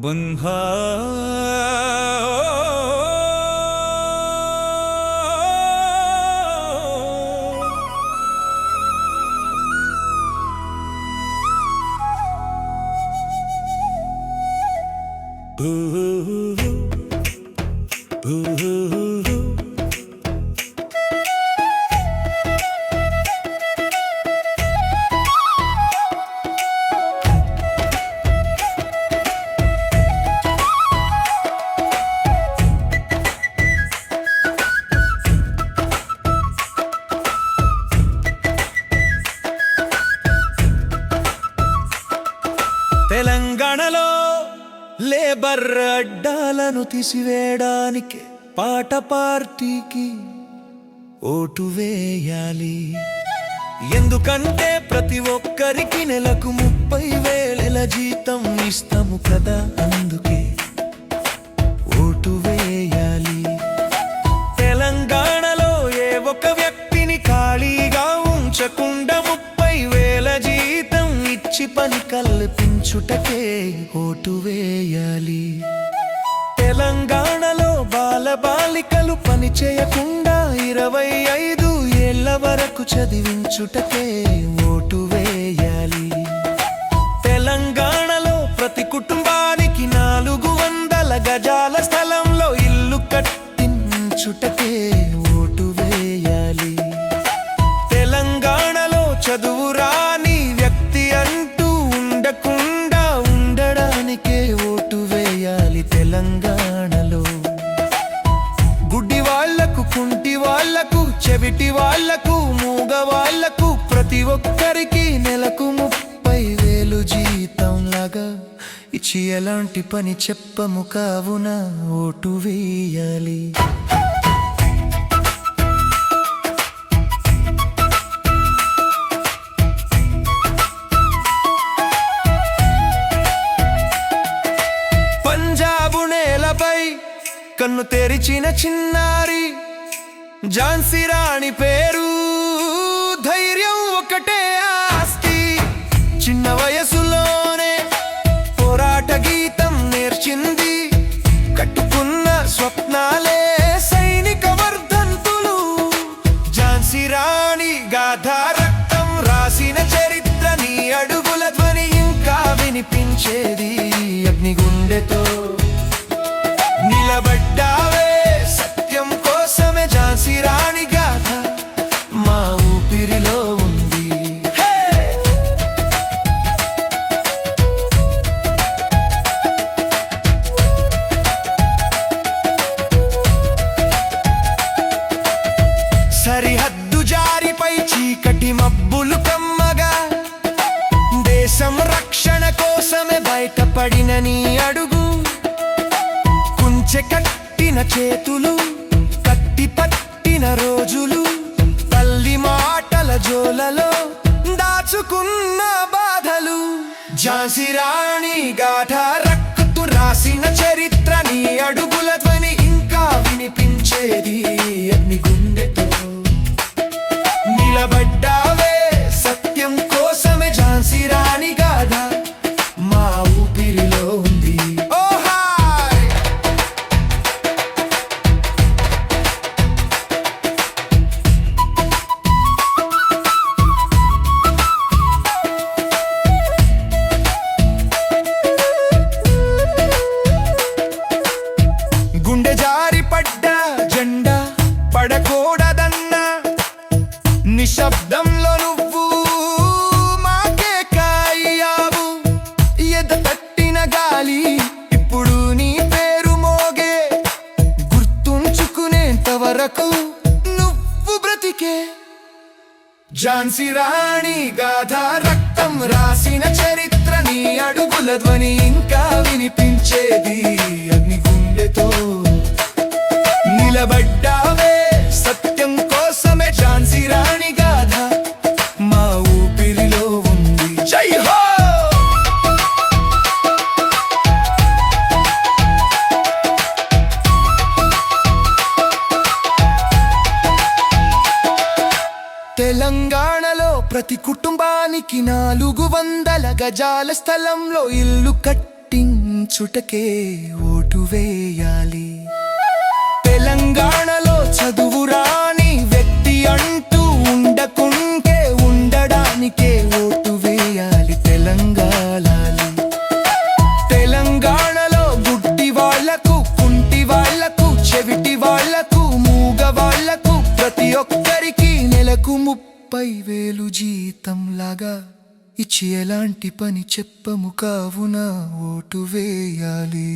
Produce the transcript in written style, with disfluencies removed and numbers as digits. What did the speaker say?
बन्हा తెలంగాణలో లేబర్ అడ్డాలను తీసివేయడానికి పాట పార్టీకి ఓటు వేయాలి. ఎందుకంటే ప్రతి ఒక్కరికి నెలకు 30,000 జీతం ఇస్తాము కదా, అందుకే ఓటు వేయాలి. తెలంగాణలో ఏ ఒక వ్యక్తిని ఖాళీగా ఉంచకుండా 30,000 జీతం ఇచ్చి పని కల్పించుటకే ఓటు వేయాలి. తెలంగాణలో బాలబాలికలు పని చేయకుండా 25 ఏళ్ల వరకు చదివించుటకే ఓటు వేయాలి. తెలంగాణలో ప్రతి కుటుంబానికి 400 గజాల స్థలంలో ఇల్లు కట్టించుటకే ఓటు వేయాలి. తెలంగాణలో చదువు రాని వ్యక్తి అంటూ ఉండకుండా ఉండడానికే ఓటు వేయాలి. తెలంగాణలో గుడ్డి వాళ్లకు, కుంటి వాళ్లకు, చెవిటి వాళ్లకు, మూగ వాళ్లకు ప్రతి ఒక్కరికి నెలకు 30,000 జీతం లాగా ఇచ్చి ఎలాంటి పని చెప్పము కావున ఓటు వేయాలి. పంజాబు నేలపై కన్ను తెరిచిన చిన్నారి ఝాన్సీ రాణి పేరు, ధైర్యం ఒకటే ఆస్తి. చిన్న వయసులోనే పోరాట గీతం నేర్చింది, కట్టుకున్న స్వప్నాలే సైనిక వర్ధంతులు. ఝాన్సీ రాణి గాథ రక్తం రాసిన చరిత్ర, నీ అడుగుల ధ్వని ఇంకా వినిపించేది. అగ్నిగుండెతో నిలబడ్డావే సత్యం కోసమే, ఝాన్సీ రాణి గాథ మా ఊపిరిలో ఉంది. సరిహద్దు జారిపై చీకటి మబ్బులు కమ్మగా, దేశం రక్షణ కోసమే బయటపడిన నీ అడుగు. కుంచె కట్టిన చేతులు, కట్టి పట్టిన రోజులు, తల్లి మాటల జోలలో దాచుకున్న బాధలు. ఝాన్సీ రాణి గాథ రక్తు రాసిన చరిత్ర, నీ అడుగుల ధ్వని ఇంకా వినిపించేది. అగ్నిగుండెతో నిలబడ్డావే సత్యం కోసమే, ఝాన్సీ రాణి గాథ మా ఊపిరిలో ఉంది. గుండె జారి పడ్డ జెండా పడకూడదన్నా, నిశ్శబ్దంలో నువ్వు మాకే కాయావు. ఎద తట్టిన గాలి ఇప్పుడు నీ పేరు మోగే, గుర్తుంచుకునేంత వరకు నువ్వు బ్రతికే. ఝాన్సీ రాణి గాథ రక్తం రాసిన చరిత్ర, నీ అడుగుల ధ్వని ఇంకా వినిపించేది. అగ్నిగుండెతో నిలబడ్డావే సత్యం కోసమే, ఝాన్సీ రాణి గాథ మా ఊపిరిలో ఉంది. జై హో! తెలంగాణలో ప్రతి కుటుంబానికి 400 గజాల స్థలంలో ఇల్లు కట్టించుటకే పెంచుటకే ఓటు వేయాలి. తెలంగాణలో చదువు రాని వ్యక్తి అంటూ ఉండకుంటే ఉండడానికే ఓటు వేయాలి. తెలంగాణలో గుడ్డి వాళ్లకు, కుంటి వాళ్లకు, చెవిటి వాళ్లకు, మూగ వాళ్లకు ప్రతి ఒక్కరికి నెలకు 30,000 జీతంలాగా ఇచ్చి ఎలాంటి పని చెప్పము కావున ఓటు వేయాలి.